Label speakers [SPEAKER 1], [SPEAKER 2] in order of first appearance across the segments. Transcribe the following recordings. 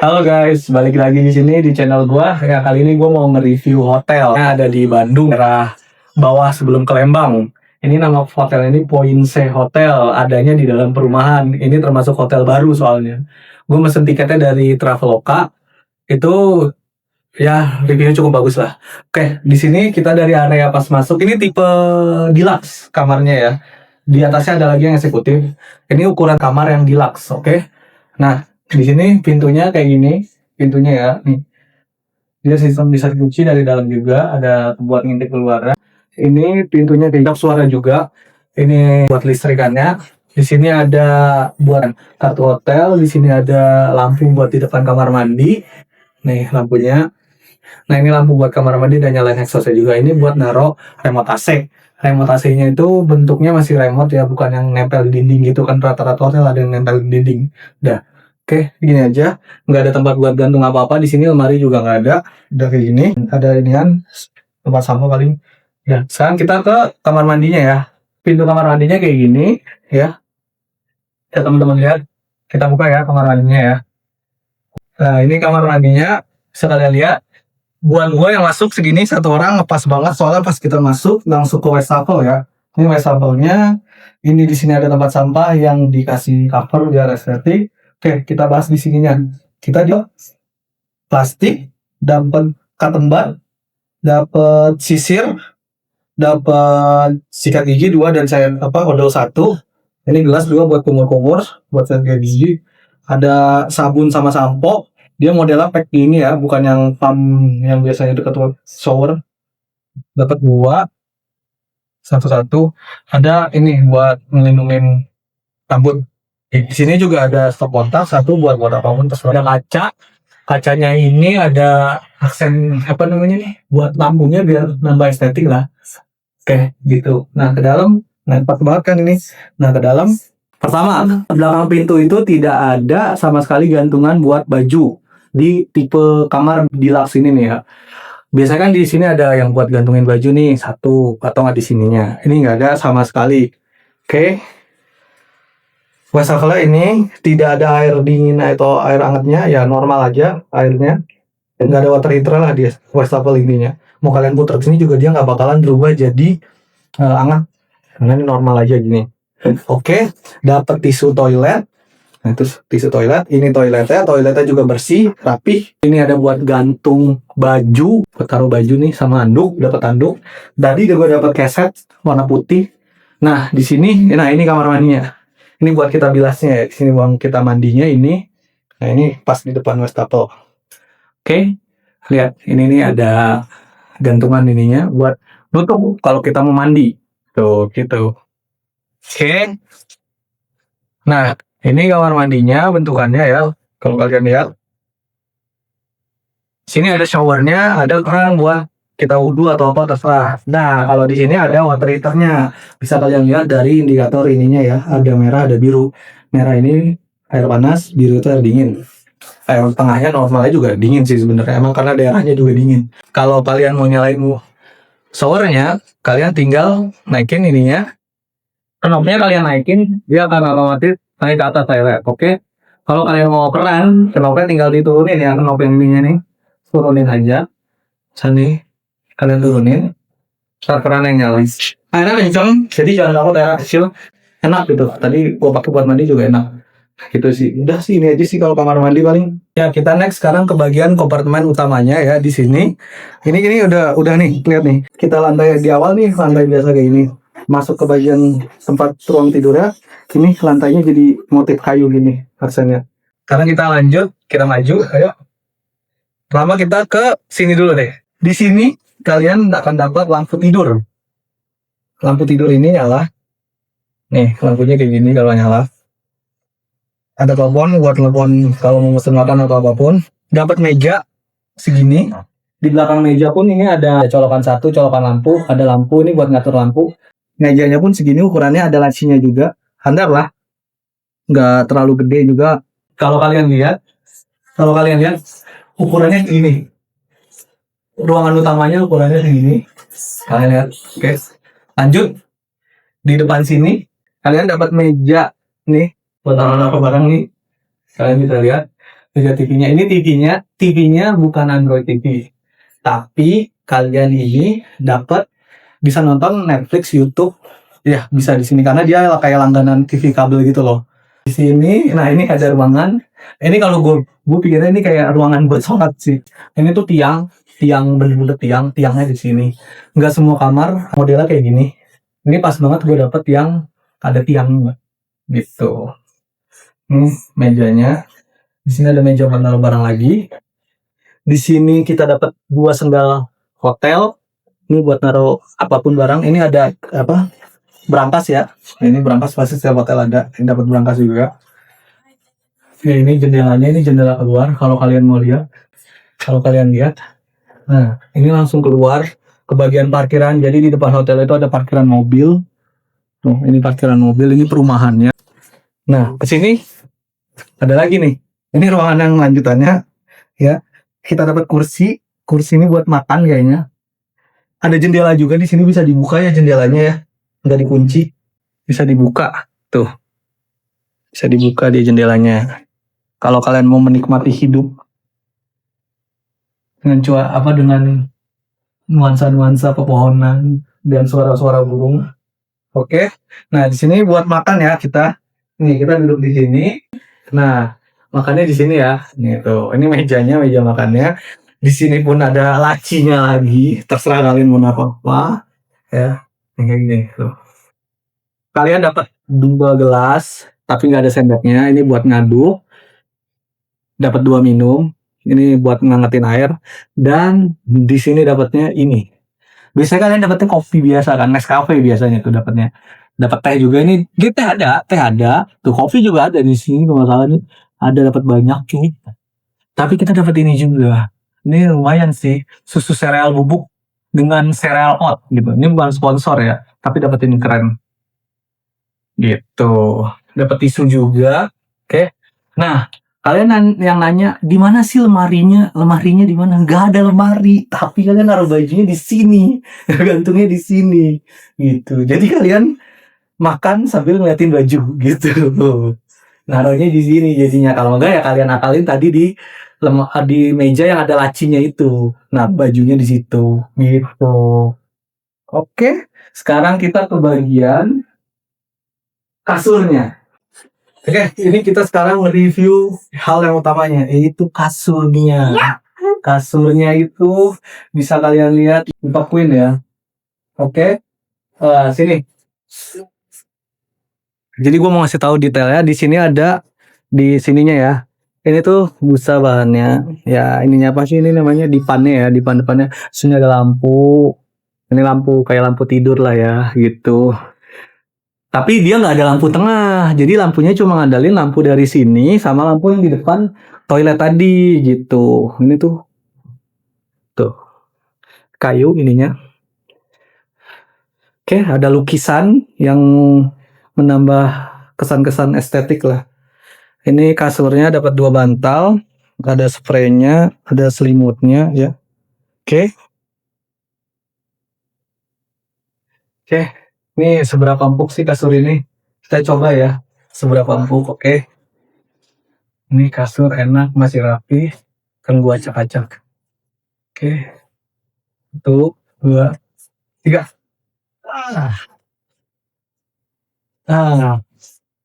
[SPEAKER 1] Halo guys, balik lagi di sini di channel gua. Ya kali ini gua mau nge-review hotel yang ada di Bandung, daerah bawah sebelum ke Lembang. Ini nama hotel ini Poinse Hotel, adanya di dalam perumahan. Ini termasuk hotel baru soalnya. Gue mesen tiketnya dari Traveloka. Itu ya reviewnya cukup bagus lah. Oke, di sini kita dari area pas masuk. Ini tipe deluxe kamarnya ya. Di atasnya ada lagi yang eksekutif. Ini ukuran kamar yang deluxe, oke? Nah, di sini pintunya kayak gini, pintunya ya, nih. Dia sistem bisa dikunci dari dalam juga, ada buat ngintip keluar. Ini pintunya kayak suara juga. Ini buat listrikannya. Di sini ada buat kartu hotel, di sini ada lampu buat di depan kamar mandi. Nih lampunya. Nah, ini lampu buat kamar mandi dan nyalain exhaustnya juga. Ini buat naro remote AC. Remote AC-nya itu bentuknya masih remote ya, bukan yang nempel di dinding gitu kan. Rata-rata hotel ada yang nempel di dinding. Dah. Oke, gini aja. Nggak ada tempat buat gantung apa-apa. Di sini lemari juga nggak ada. Udah kayak gini. Ada inian tempat sampah paling. Ya, sekarang kita ke kamar mandinya ya. Pintu kamar mandinya kayak gini ya. Ya teman-teman lihat. Kita buka ya kamar mandinya ya. Nah, ini kamar mandinya. Sekalian lihat. Buat gue yang masuk segini satu orang ngepas banget, soalnya pas kita masuk langsung ke wastafel ya. Ini wastafelnya. Ini di sini ada tempat sampah yang dikasih cover biar estetik. Oke, kita bahas di sininya. Kita di plastik, dapat cotton bud, dapat sisir, dapat sikat gigi 2 dan saya odol 1. Ini gelas juga buat kumur-kumur, buat sikat gigi. Ada sabun sama sampo. Dia modelnya pack gini ya, bukan yang pump yang biasanya dekat shower. Dapat 2, satu-satu. Ada ini buat melindungi rambut. Di sini juga ada stop kontak, satu buat apapun terserah. Ada kaca. Kacanya ini ada aksen apa namanya nih? Buat lampunya biar nambah estetik lah. Oke, gitu. Nah, ke dalam, nah pas banget kan ini. Nah, ke dalam pertama, belakang pintu itu tidak ada sama sekali gantungan buat baju di tipe kamar deluxe ini nih ya. Biasanya kan di sini ada yang buat gantungin baju nih, satu atau nggak di sininya. Ini nggak ada sama sekali. Oke. Wastafelnya ini tidak ada air dingin atau air hangatnya, ya normal aja airnya. Nggak ada water heater lah di wastafel ininya. Mau kalian putar ke sini juga dia nggak bakalan berubah jadi hangat. Karena ini normal aja gini. Oke, dapat tisu toilet. Nah, itu tisu toilet. Ini toiletnya juga bersih, rapih. Ini ada buat gantung baju, buat taruh baju nih sama handuk, dapat handuk. Tadi juga dapat keset warna putih. Nah, di sini, nah ini kamar mandinya. Ini buat kita bilasnya ya. Di sini uang kita mandinya ini. Nah, ini pas di depan wastafel. Oke, lihat ini nih ada gantungan ininya buat nutup kalau kita mau mandi. Tuh, gitu. Oke. Nah, ini kamar mandinya bentukannya ya. Kalau kalian lihat. Sini ada showernya, ada keran buat kita wudhu atau apa terserah. Nah, kalau di sini ada water heaternya. Bisa kalian lihat dari indikator ininya ya. Ada merah, ada biru. Merah ini air panas, biru itu air dingin. Air tengahnya normalnya juga dingin sih sebenarnya. Emang karena daerahnya juga dingin. Kalau kalian mau nyalain showernya, kalian tinggal naikin ininya. Knobnya kalian naikin, dia akan otomatis naik ke atas toilet. Oke. Kalau kalian mau keran, knobnya tinggal diturunin ya, knob yang ininya nih. Turunin aja. Sini kalian turunin. Start keran yang nyala. Airnya kenceng, jadi jangan takut air kecil. Enak gitu. Tadi gua pakai buat mandi juga enak. Gitu sih. Udah sih ini aja sih kalau kamar mandi paling. Ya, kita next sekarang ke bagian kompartemen utamanya ya di sini. Ini udah nih, lihat nih. Kita lantai di awal nih, lantai biasa kayak ini. Masuk ke bagian tempat ruang tidurnya, ini lantainya jadi motif kayu gini aksennya. Sekarang kita lanjut, kita maju, ayo. Pertama kita ke sini dulu deh. Di sini kalian akan dapat lampu tidur. Lampu tidur ini nyala. Nih, lampunya kayak gini kalau nyala. Ada telepon buat telepon kalau mau pesen makan atau apapun. Dapat meja segini. Di belakang meja pun ini ada colokan satu, colokan lampu, ada lampu ini buat ngatur lampu. Mejanya pun segini, ukurannya ada lacinya juga. Handar lah. Nggak terlalu gede juga. Kalau kalian lihat ukurannya segini. Ruangan utamanya ukurannya segini. Kalian lihat. Oke. Lanjut. Di depan sini kalian dapat meja nih buat taruh apa barang nih. Kalian bisa lihat. Meja TV-nya. Ini TV-nya bukan Android TV. Tapi kalian ini dapat bisa nonton Netflix, YouTube, ya bisa di sini karena dia kayak langganan TV kabel gitu loh. Di sini, nah ini ada ruangan. Ini kalau gue pikirnya ini kayak ruangan buat sholat sih. Ini tuh tiang bener-bener tiangnya di sini. Nggak semua kamar modelnya kayak gini. Ini pas banget gue dapet yang ada tiangnya gitu. Mejanya. Di sini ada meja buat naruh barang lagi. Di sini kita dapat 2 sendal hotel. Ini buat naruh apapun barang. Ini ada apa? Berangkas ya. Ini berangkas pasti setiap hotel ada. Ini dapat berangkas juga. Oke, ini jendelanya, ini jendela keluar. Kalau kalian mau lihat, nah ini langsung keluar ke bagian parkiran. Jadi di depan hotel itu ada parkiran mobil. Tuh, ini parkiran mobil. Ini perumahannya. Nah, ke sini ada lagi nih. Ini ruangan yang lanjutannya. Ya, kita dapat kursi. Kursi ini buat makan kayaknya. Ada jendela juga di sini, bisa dibuka ya jendelanya ya. Nggak dikunci. Bisa dibuka. Tuh. Bisa dibuka di jendelanya. Kalau kalian mau menikmati hidup dengan nuansa-nuansa pepohonan dan suara-suara burung. Oke. Nah, di sini buat makan ya kita. Nih, kita duduk di sini. Nah, makannya di sini ya. Nih tuh. Ini mejanya, meja makannya. Di sini pun ada lacinya lagi. Terserah kalian mau apa. Ya. Kayak gini tuh. Kalian dapat 2 gelas, tapi nggak ada sendoknya. Ini buat ngaduk. Dapat 2 minum. Ini buat ngangetin air. Dan di sini dapatnya ini. Biasanya kalian dapatnya kopi biasa kan, Nescafe biasanya tuh dapatnya. Dapat teh juga ini. Teh ada. Tuh kopi juga ada di sini kalau salah nih. Ada dapat banyak cuy. Tapi kita dapat ini juga. Ini lumayan sih, susu sereal bubuk dengan sereal oat gitu. Ini bukan sponsor ya, tapi dapat ini keren. Gitu. Dapat tisu juga. Oke. Nah, kalian yang nanya, di mana sih lemarinya? Lemarinya di mana? Nggak ada lemari, tapi kalian naruh bajunya di sini, gantungnya di sini, gitu. Jadi kalian makan sambil ngeliatin baju, gitu. Naruhnya di sini jadinya. Kalau enggak ya kalian akalin tadi di meja yang ada lacinya itu. Nah, bajunya di situ, gitu. Oke, sekarang kita ke bagian kasurnya. Oke, ini kita sekarang review hal yang utamanya, yaitu kasurnya. Kasurnya itu bisa kalian lihat di Queen ya. Oke, sini. Jadi gue mau ngasih tahu detailnya. Di sini ada di sininya ya. Ini tuh busa bahannya. Ya ininya apa sih ini namanya? Dipannya ya. Dipan depannya. Sini ada lampu. Ini lampu kayak lampu tidur lah ya, gitu. Tapi dia nggak ada lampu tengah, jadi lampunya cuma ngandalin lampu dari sini sama lampu yang di depan toilet tadi gitu. Ini tuh kayu ininya. Oke, ada lukisan yang menambah kesan-kesan estetik lah. Ini kasurnya dapat 2 bantal, ada spraynya, ada selimutnya ya. Oke. Ini seberapa empuk sih kasur ini? Kita coba ya, seberapa empuk. Oke. Ini kasur enak, masih rapi. Kan gua acak-acak. Oke. 1, 2, 3.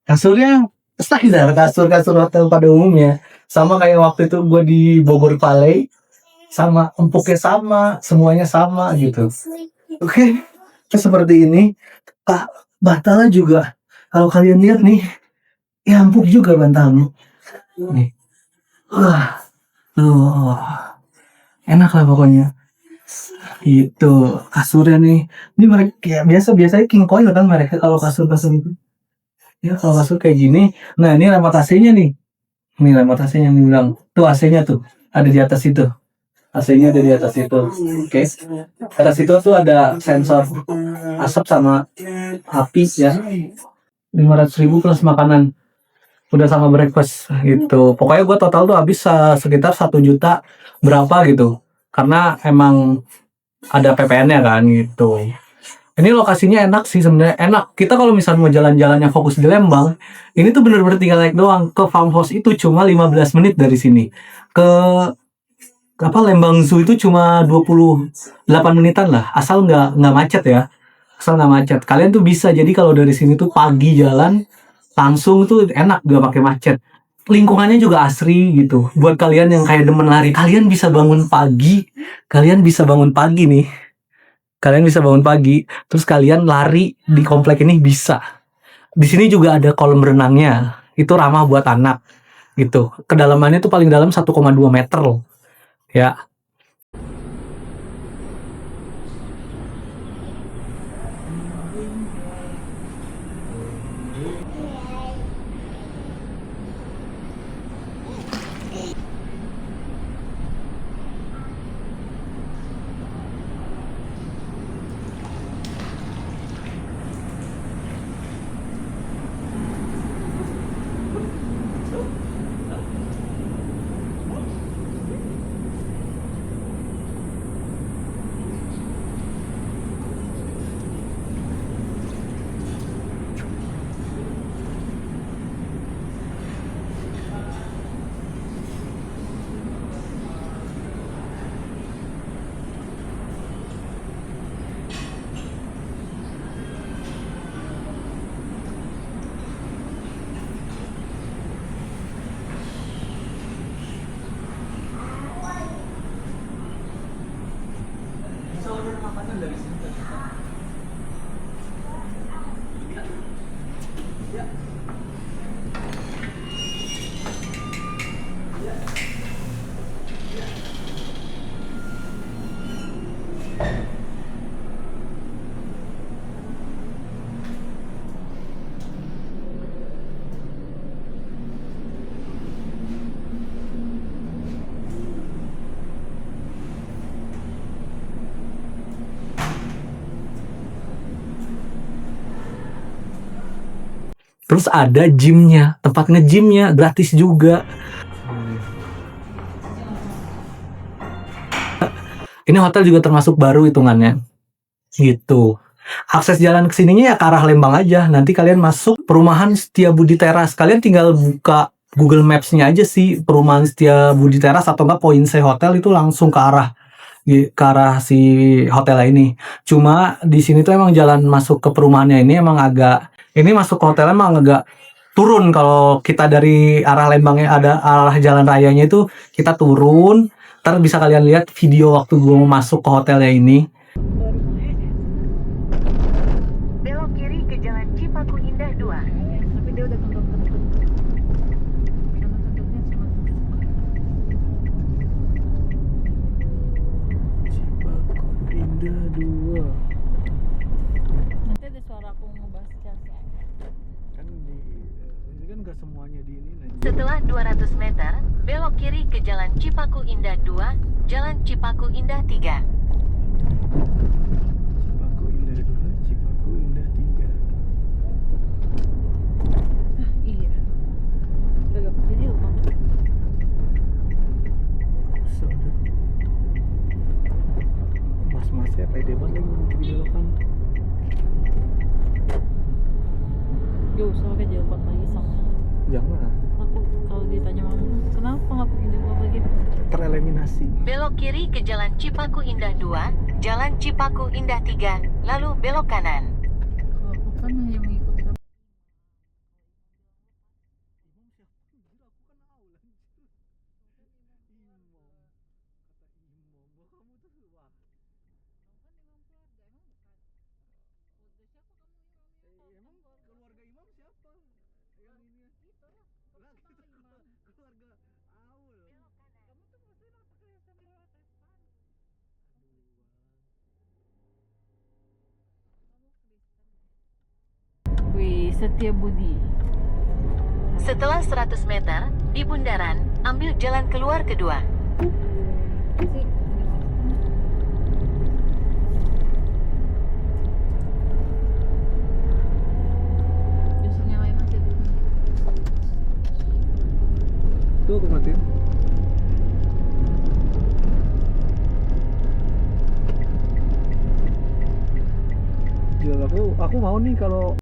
[SPEAKER 1] Kasurnya standar kasur-kasur hotel pada umumnya. Sama kayak waktu itu gue di Bogor Valley. Sama, empuknya sama, semuanya sama gitu. Oke. Seperti ini. Bantalnya juga. Kalau kalian lihat nih, ya empuk juga bantalnya. Nih. Enak lah pokoknya. Itu kasurnya nih. Ini mereka ya biasanya King Coil kan mereka kalau kasur-kasur itu. Ya kalau kasur kayak gini. Nah, ini remote AC-nya nih. Ini remote AC-nya nih bilang. Tuh AC-nya tuh ada di atas itu. AC-nya ada di atas itu. Oke. Atas itu tuh ada sensor asap sama api ya. 500.000 plus makanan. Udah sama breakfast gitu. Pokoknya gue total tuh habis sekitar 1 juta berapa gitu. Karena emang ada PPN-nya kan gitu. Ini lokasinya enak sih sebenarnya, enak. Kita kalau misalnya mau jalan-jalan yang fokus di Lembang, ini tuh bener-bener tinggal naik doang. Ke farmhouse itu cuma 15 menit dari sini. Ke apa Lembang Zoo itu cuma 28 menitan lah, asal nggak macet ya. Asal nggak macet. Kalian tuh bisa, jadi kalau dari sini tuh pagi jalan langsung tuh enak, nggak pakai macet. Lingkungannya juga asri gitu. Buat kalian yang kayak demen lari, kalian bisa bangun pagi. Kalian bisa bangun pagi nih. Kalian bisa bangun pagi, terus kalian lari di komplek ini bisa. Di sini juga ada kolam renangnya. Itu ramah buat anak gitu. Kedalamannya tuh paling dalam 1,2 meter loh. Ya. Bisa order makanan dari sini. Terus ada gymnya, tempat nge-gymnya gratis juga. Ini hotel juga termasuk baru hitungannya. Gitu. Akses jalan ke sininya ya ke arah Lembang aja. Nanti kalian masuk perumahan Setiabudi Teras. Kalian tinggal buka Google Maps-nya aja sih, perumahan Setiabudi Teras atau enggak Poinse Hotel itu langsung ke arah si hotel ini. Cuma di sini tuh emang jalan masuk ke perumahannya ini emang agak, ini masuk ke hotel emang agak turun. Kalau kita dari arah Lembangnya ada arah jalan rayanya itu kita turun. Ntar bisa kalian lihat video waktu gue mau masuk ke hotelnya ini.
[SPEAKER 2] Belok kiri ke Jalan Cipaku Indah 2. Tapi dia udah tutup.
[SPEAKER 1] Cipaku Indah 2.
[SPEAKER 3] Nanti ada suara aku ngebahas Chelsea.
[SPEAKER 1] Kan ini kan gak semuanya di ini.
[SPEAKER 2] Setelah 200 meter, belok kiri ke Jalan Cipaku Indah 2, Jalan Cipaku Indah 3.
[SPEAKER 1] Cipaku Indah 2, Cipaku Indah 3.
[SPEAKER 3] Iya. Gak jadi lupa.
[SPEAKER 1] Sudah. Mas-masnya pede banget lagi di belokan.
[SPEAKER 3] Gak usah pakai jilbab lagi sama.
[SPEAKER 1] Jangan.
[SPEAKER 3] Aku kalau ditanya mama, kenapa nggak pakai jilbab lagi?
[SPEAKER 1] Tereliminasi.
[SPEAKER 2] Belok kiri ke Jalan Cipaku Indah 2, Jalan Cipaku Indah 3, lalu belok kanan.
[SPEAKER 3] Kalau aku kan hanya mengikuti apa.
[SPEAKER 1] Keluarga imam siapa? Yang ini keluarga Aul. Kamu tuh maksudnya apa kelihatan protestan?
[SPEAKER 3] Wih, Setiabudi.
[SPEAKER 2] Setelah 100 meter, di bundaran, ambil jalan keluar kedua.
[SPEAKER 3] Justru nyalain aja dulu.
[SPEAKER 1] Tuh aku matiin. aku mau nih kalau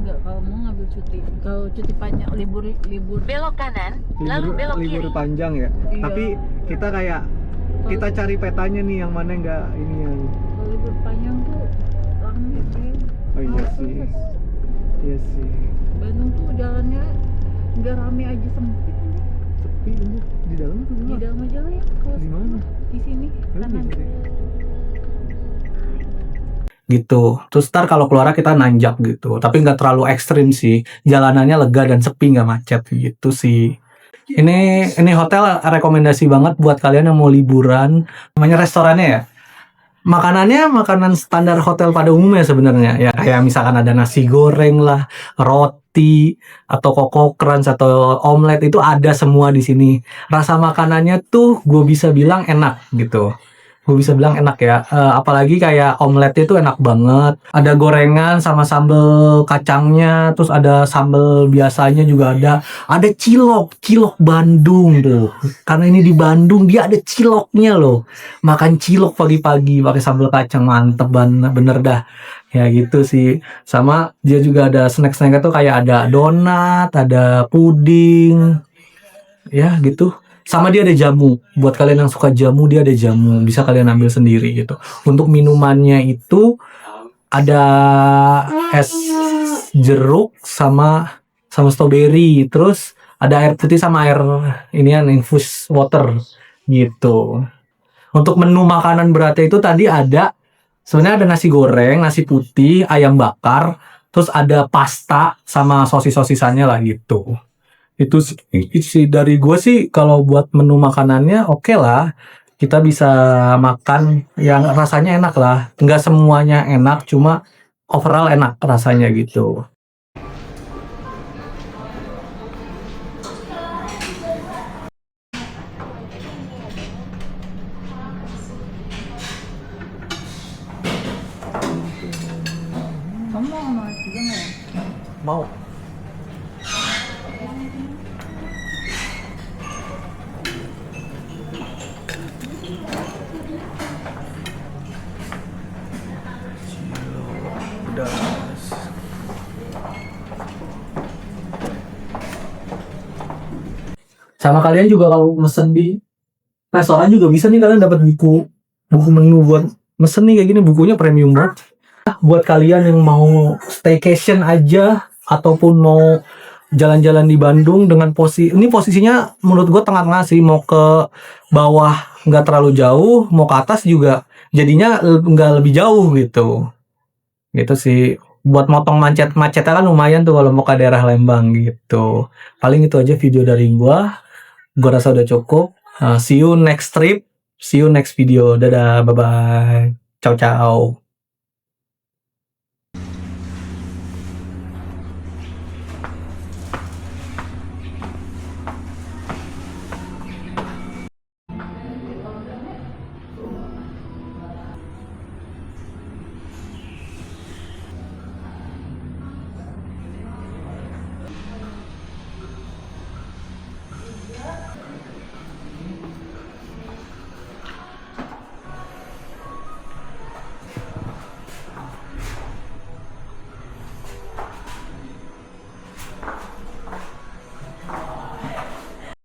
[SPEAKER 3] Enggak, kalau mau ngambil cuti. Kalau cuti panjang, libur
[SPEAKER 2] Belok kanan, lalu belok
[SPEAKER 1] libur
[SPEAKER 2] kiri.
[SPEAKER 1] panjang ya.
[SPEAKER 3] Iya.
[SPEAKER 1] Tapi kita kayak kita cari petanya nih yang mana enggak ini yang.
[SPEAKER 3] kalau libur panjang tuh rame sih.
[SPEAKER 1] Oh iya sih. Iya sih.
[SPEAKER 3] Bandung tuh jalannya nggak rame aja, sempit nih.
[SPEAKER 1] Sepi ini di dalam tuh
[SPEAKER 3] Di dalam aja lah ya. Kalau
[SPEAKER 1] Di mana?
[SPEAKER 3] di sini kanan.
[SPEAKER 1] Gitu. Terus ntar kalau keluar kita nanjak gitu. Tapi nggak terlalu ekstrim sih. Jalanannya lega dan sepi, nggak macet gitu sih. Ini hotel rekomendasi banget buat kalian yang mau liburan. Namanya restorannya ya. Makanannya makanan standar hotel pada umumnya sebenarnya. Ya kayak misalkan ada nasi goreng lah, roti atau koko crunch atau omelet itu ada semua di sini. Rasa makanannya tuh gue bisa bilang enak gitu. Gue bisa bilang enak ya. Apalagi kayak omeletnya itu enak banget. Ada gorengan sama sambal kacangnya, terus ada sambal biasanya juga ada. Ada cilok Bandung tuh. Karena ini di Bandung dia ada ciloknya loh. Makan cilok pagi-pagi pakai sambal kacang mantep banget, bener dah. Ya gitu sih. Sama dia juga ada snack-snacknya tuh kayak ada donat, ada puding. Ya gitu. Sama dia ada jamu. Buat kalian yang suka jamu, dia ada jamu. Bisa kalian ambil sendiri gitu. Untuk minumannya itu ada es jeruk sama strawberry. Terus ada air putih sama air inian infus water gitu. Untuk menu makanan beratnya itu tadi ada sebenarnya ada nasi goreng, nasi putih, ayam bakar, terus ada pasta sama sosis-sosisannya lah gitu. Itu sih dari gue sih kalau buat menu makanannya oke lah. Kita bisa makan yang rasanya enak lah. Nggak semuanya enak, cuma overall enak rasanya gitu.
[SPEAKER 3] Kamu mau sama juga nggak ya?
[SPEAKER 1] Mau. Sama kalian juga kalau mesen di restoran juga bisa nih, kalian dapat buku menu buat mesen nih kayak gini, bukunya premium banget. Buat kalian yang mau staycation aja ataupun mau jalan-jalan di Bandung dengan ini posisinya menurut gue tengah-tengah sih, mau ke bawah nggak terlalu jauh, mau ke atas juga jadinya nggak lebih jauh gitu sih. Buat motong macetnya kan lumayan tuh kalau mau ke daerah Lembang gitu. Paling itu aja video dari gua rasa udah cukup. See you next trip, see you next video, dadah, bye bye, ciao ciao.